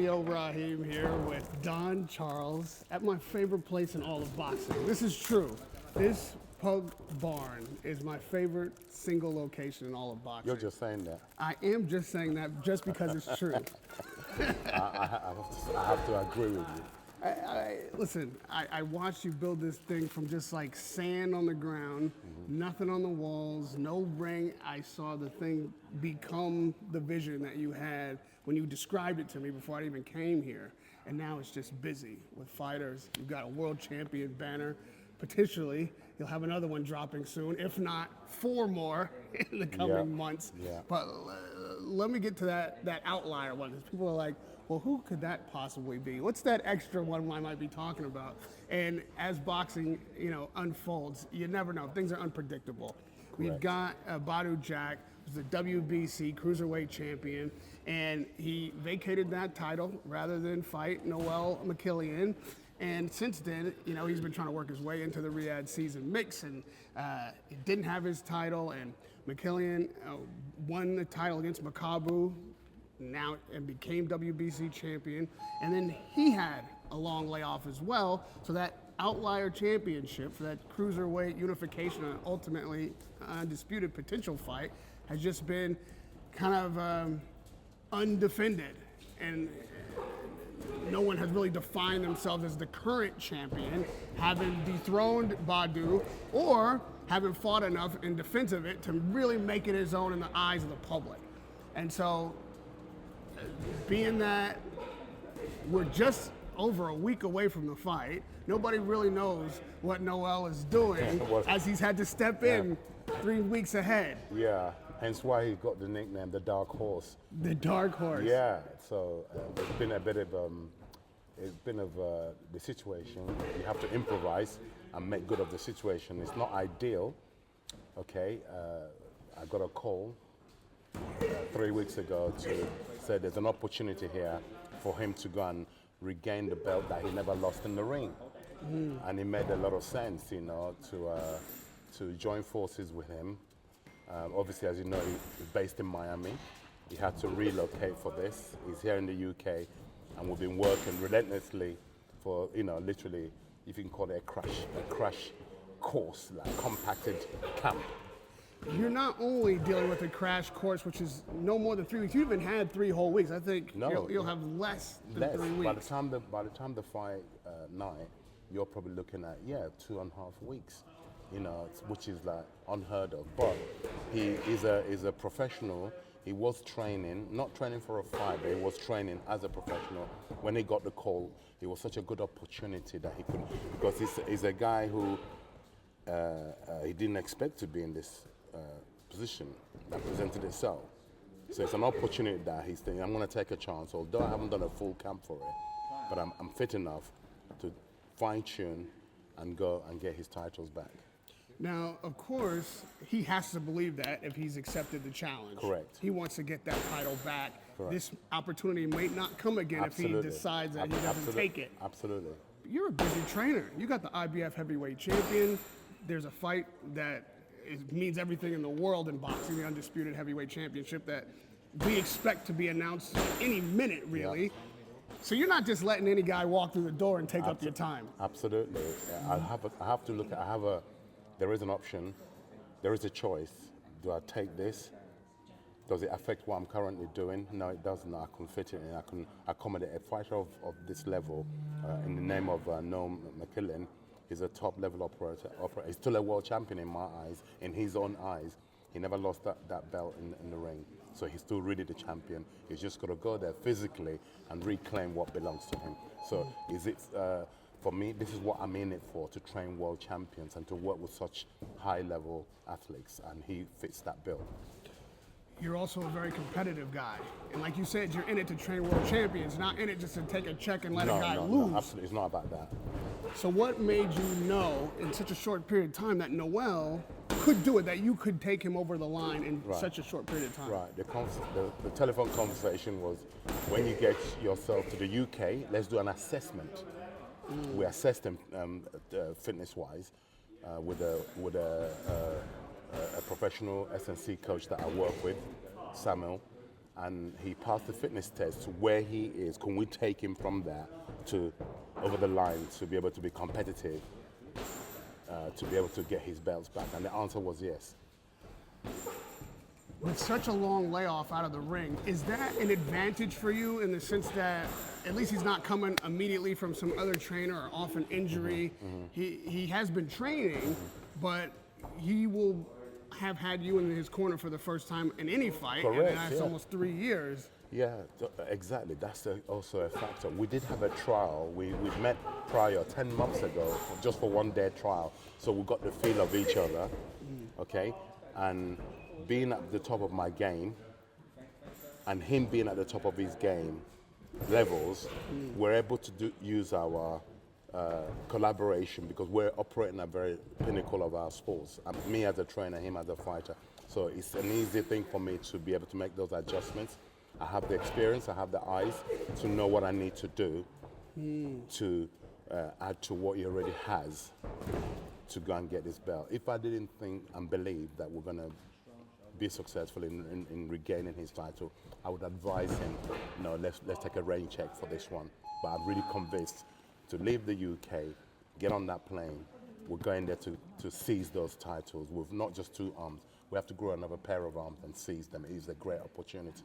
Studio Rahim here with Don Charles at my favorite place in all of boxing. This is true. This Pug Barn is my favorite single location in all of boxing. You're just saying that. I am just saying that just because it's true. I have to agree with you. Listen, I watched you build this thing from just like sand on the ground, nothing on the walls, no ring. I saw the thing become the vision that you had when you described it to me before I even came here. And now it's just busy with fighters. You've got a world champion banner. Potentially, you'll have another one dropping soon, if not 4 more in the coming months. Yeah. But let me get to that outlier one, because people are like, well, who could that possibly be? What's that extra one I might be talking about? And as boxing, unfolds, you never know. Things are unpredictable. Correct. We've got Badu Jack, who's the WBC cruiserweight champion, and he vacated that title rather than fight Noel McKillian. And since then, he's been trying to work his way into the Riyadh season mix, and he didn't have his title. And McKillian won the title against Makabu, now and became WBC champion. And then he had a long layoff as well. So that outlier championship for that cruiserweight unification and ultimately undisputed potential fight has just been kind of undefended. And no one has really defined themselves as the current champion, having dethroned Badu or having fought enough in defense of it to really make it his own in the eyes of the public. And so, being that we're just over a week away from the fight, nobody really knows what Noel is doing as he's had to step in 3 weeks ahead. Yeah, hence why he got the nickname the Dark Horse. The Dark Horse. Yeah, so it's been a bit of the situation. You have to improvise and make good of the situation. It's not ideal. Okay, I got a call 3 weeks ago to say there's an opportunity here for him to go and regain the belt that he never lost in the ring. And it made a lot of sense, to join forces with him. Obviously, as you know, he's based in Miami. He had to relocate for this. He's here in the UK, and we've been working relentlessly for, literally, if you can call it a crash course, like compacted camp. You're not only dealing with a crash course, which is no more than 3 weeks. You even had 3 whole weeks. I think you'll have less than 3 weeks. By the time the fight night, you're probably looking at 2.5 weeks. Which is like unheard of. But he is a professional. He was training, not training for a fight, but he was training as a professional. When he got the call, it was such a good opportunity that he could, because he's a guy who he didn't expect to be in this position that presented itself. So it's an opportunity that he's thinking, I'm going to take a chance, although I haven't done a full camp for it, but I'm fit enough to fine-tune and go and get his titles back. Now, of course, he has to believe that if he's accepted the challenge. Correct. He wants to get that title back. Correct. This opportunity might not come again if he decides that he doesn't take it. Absolutely. You're a busy trainer. You got the IBF heavyweight champion. There's a fight that means everything in the world in boxing, the undisputed heavyweight championship that we expect to be announced any minute, really. Yeah. So you're not just letting any guy walk through the door and take up your time. Absolutely. There is an option, there is a choice. Do I take this? Does it affect what I'm currently doing? No, it doesn't. I can fit it in. I can accommodate a fighter of this level in the name of Noel McKillian. He's a top-level operator. He's still a world champion in my eyes, in his own eyes. He never lost that belt in the ring. So he's still really the champion. He's just got to go there physically and reclaim what belongs to him. So for me, this is what I'm in it for, to train world champions and to work with such high-level athletes, and he fits that bill. You're also a very competitive guy. And like you said, you're in it to train world champions, not in it just to take a check and let a guy lose. No, absolutely. It's not about that. So what made you know in such a short period of time that Noel could do it, that you could take him over the line in such a short period of time? Right. The telephone conversation was, when you get yourself to the UK, let's do an assessment. We assessed him fitness-wise with a professional S&C coach that I work with, Samuel, and he passed the fitness test to where he is. Can we take him from there to over the line to be able to be competitive, to be able to get his belts back? And the answer was yes. With such a long layoff out of the ring, is that an advantage for you in the sense that at least he's not coming immediately from some other trainer or off an injury? He has been training, but he will have had you in his corner for the first time in any fight, Correct, and that's almost 3 years. Yeah, exactly. That's also a factor. We did have a trial. We met prior 10 months ago, just for one day trial. So we got the feel of each other, okay? And being at the top of my game, and him being at the top of his game levels, we're able to use our collaboration because we're operating at the very pinnacle of our sports. Me as a trainer, him as a fighter. So it's an easy thing for me to be able to make those adjustments. I have the experience, I have the eyes to know what I need to do to add to what he already has to go and get this belt. If I didn't think and believe that we're going to be successful in regaining his title, I would advise him, no, let's take a rain check for this one. But I'm really convinced to leave the UK, get on that plane, we're going there to seize those titles with not just 2 arms. We have to grow another pair of arms and seize them. It is a great opportunity.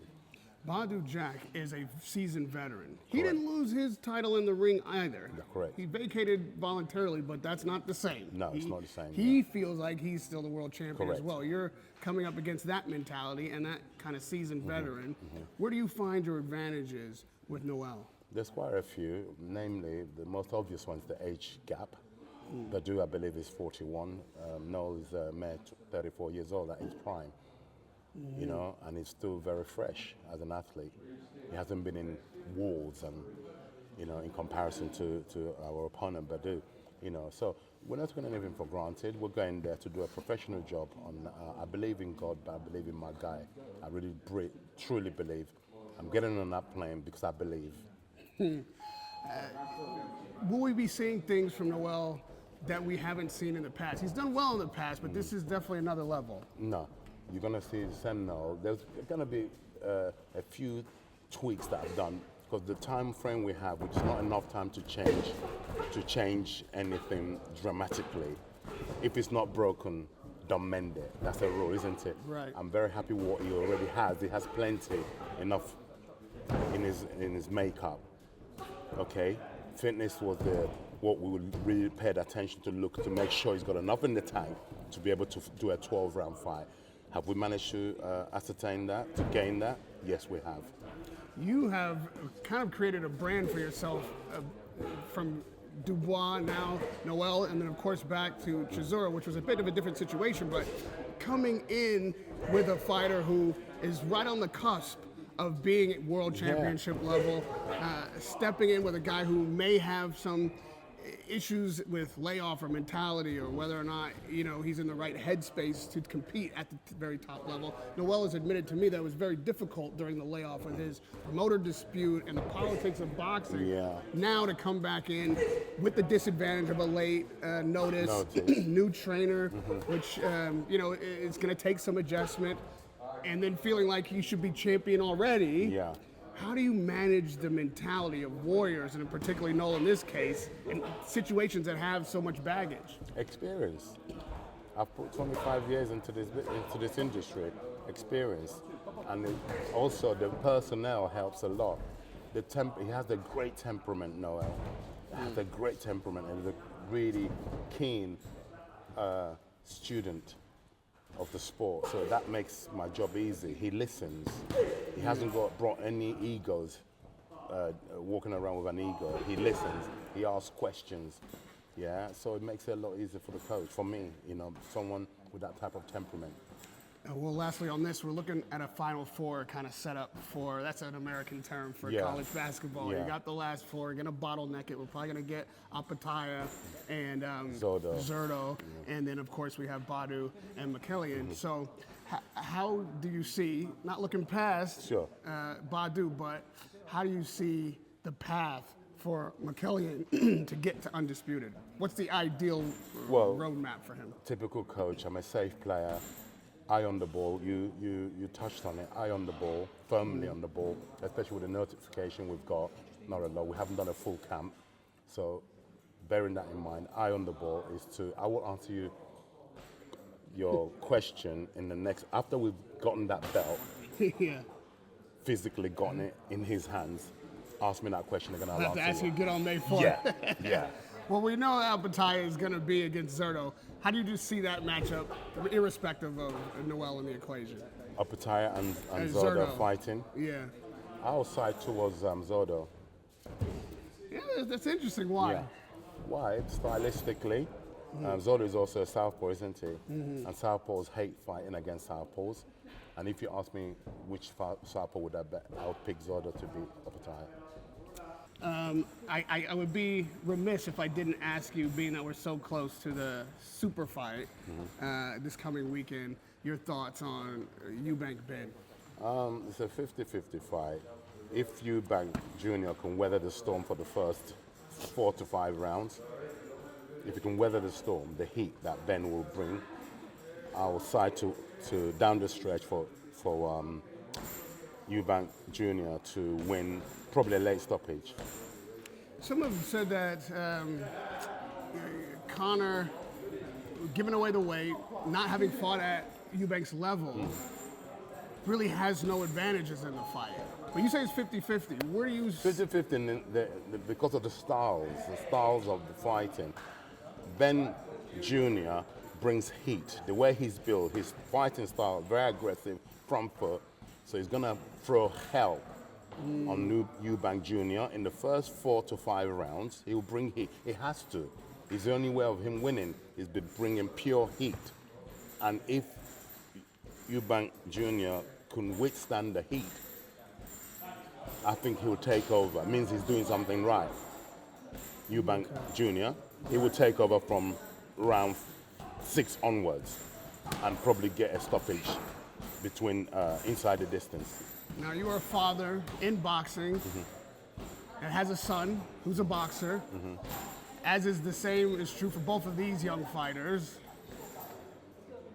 Badu Jack is a seasoned veteran. He Correct. didn't lose his title in the ring either. Yeah, correct. He vacated voluntarily, but that's not the same. No, it's not the same, He feels like he's still the world champion as Correct. well. You're coming up against that mentality and that kind of seasoned veteran. Where do you find your advantages with Noel? There's quite a few, namely the most obvious one is the age gap. Badu, I believe, is 41. Noel is a mere 34 years old at his prime. You know, and he's still very fresh as an athlete. He hasn't been in wars and, you know, in comparison to our opponent, Badu, you know. So we're not taking anything for granted. We're going there to do a professional job. I believe in God, but I believe in my guy. I really truly believe. I'm getting on that plane because I believe. Will we be seeing things from Noel that we haven't seen in the past? He's done well in the past, but this is definitely another level. No, you're going to see the same Noel. There's going to be a few tweaks that I've done because the time frame we have, which is not enough time to change anything dramatically. If it's not broken, don't mend it. That's a rule, isn't it? Right. I'm very happy with what he already has. He has plenty, enough in his makeup. Okay, fitness was what we would really paid attention to look to make sure he's got enough in the tank to be able to do a 12-round fight. Have we managed to ascertain that, to gain that? Yes, we have. You have kind of created a brand for yourself from Dubois, now Noel, and then of course back to Chisora, which was a bit of a different situation, but coming in with a fighter who is right on the cusp of being at world championship level, stepping in with a guy who may have some issues with layoff or mentality or whether or not, you know, he's in the right headspace to compete at the very top level. Noel has admitted to me that it was very difficult during the layoff with his promoter dispute and the politics of boxing. Yeah. Now to come back in with the disadvantage of a late notice, new trainer, which, you know, it's going to take some adjustment, and then feeling like he should be champion already. Yeah. How do you manage the mentality of warriors, and particularly Noel in this case, in situations that have so much baggage? Experience. I've put 25 years into this industry, experience, and also the personnel helps a lot. He has a great temperament, Noel. He has a great temperament, and he's a really keen student of the sport, so that makes my job easy. He listens. He hasn't brought any egos, walking around with an ego. He listens. He asks questions. Yeah, so it makes it a lot easier for the coach, for me, you know, someone with that type of temperament. Well, lastly on this, we're looking at a Final Four kind of setup for, that's an American term for college basketball. You got the last four, you're going to bottleneck it. We're probably going to get Apataya and Zurdo. And then, of course, we have Badu and McKillian. So how do you see, not looking past Badu, but how do you see the path for McKillian to get to undisputed? What's the ideal roadmap for him? Typical coach. I'm a safe player. eye on the ball. You touched on it. Eye on the ball, firmly on the ball, especially with the notification we've got. Not a lot. We haven't done a full camp, so bearing that in mind, eye on the ball is to. I will answer you your question in the next after we've gotten that belt, Yeah. physically gotten it in his hands. Ask me that question again. I'll I'll have to answer ask you you. good on May 4th. Yeah, yeah. Well, we know Alpataya is going to be against Zerto. How do you just see that matchup, irrespective of Noel in the equation? Apataya and And Zodo Zerto. fighting. Yeah. I'll side towards Zodo. Yeah, that's interesting. Why? Yeah. Why? Stylistically, Zodo is also a southpaw, isn't he? And southpaws hate fighting against southpaws. And if you ask me which southpaw would I bet, I would pick Zodo to beat Apataya. I would be remiss if I didn't ask you, being that we're so close to the super fight this coming weekend, your thoughts on Eubank Benn. It's a 50-50 fight. If Eubank Jr. can weather the storm for the first 4 to 5 rounds, if he can weather the storm, the heat that Ben will bring, I will side to down the stretch for Eubank Jr. to win, probably a late stoppage. Some have said that Conor, giving away the weight, not having fought at Eubank's level, really has no advantages in the fight. But you say it's 50-50. Where do you... 50-50 because of the styles of the fighting. Ben Jr. brings heat. The way he's built, his fighting style, very aggressive, front foot. So he's going to throw hell on Eubank Jr. in the first 4 to 5 rounds. He'll bring heat. He has to. It's the only way of him winning is by bringing pure heat. And if Eubank Jr. can withstand the heat, I think he'll take over. It means he's doing something right. Eubank Jr., he will take over from round 6 onwards and probably get a stoppage between inside the distance. Now, you are a father in boxing and has a son who's a boxer, as is the same is true for both of these young fighters.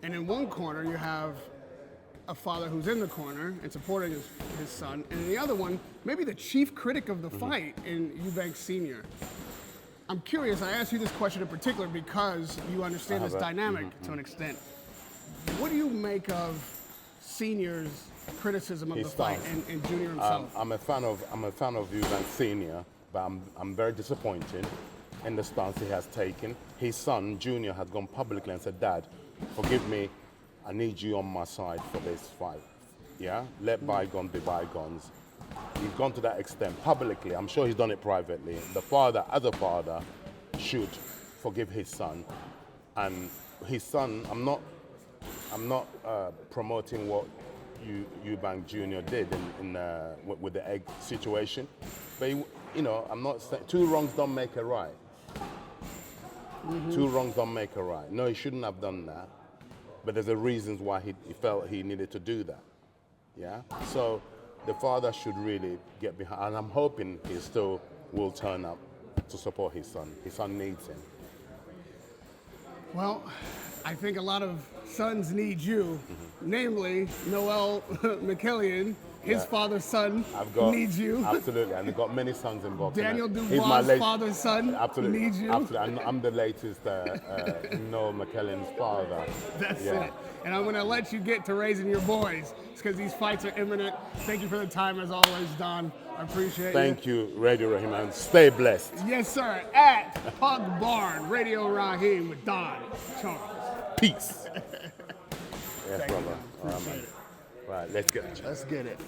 And in one corner, you have a father who's in the corner and supporting his son, and in the other one, maybe the chief critic of the fight in Eubank Sr. I'm curious, I asked you this question in particular because you understand this dynamic to an extent. What do you make of Senior's criticism of the fight and Junior himself? I'm a fan of Eubank Sr., but I'm very disappointed in the stance he has taken. His son, Junior, has gone publicly and said, "Dad, forgive me, I need you on my side for this fight." Yeah? Let bygones be bygones. He's gone to that extent publicly. I'm sure he's done it privately. The father, as a father, should forgive his son. And his son, I'm not promoting what Eubank Jr. did with the egg situation, but I'm not saying 2 wrongs don't make a right. 2 wrongs don't make a right. No, he shouldn't have done that. But there's a reasons why he felt he needed to do that. Yeah? So the father should really get behind, and I'm hoping he still will turn up to support his son. His son needs him. Well, I think a lot of sons need you, namely Noel McKillian. His father's son needs you. Absolutely, and I've got many sons in boxing. Daniel Dubois' father's son needs you. Absolutely, I'm the latest Noel McKillian's father. That's it. And I'm going to let you get to raising your boys. It's because these fights are imminent. Thank you for the time, as always, Don. I appreciate it. Thank you, Radio Rahim, and stay blessed. Yes, sir. At Pug Barn, Radio Rahim with Don Charles. Peace. Yes, Thank brother. You, appreciate it. Right, let's get it. Let's get it.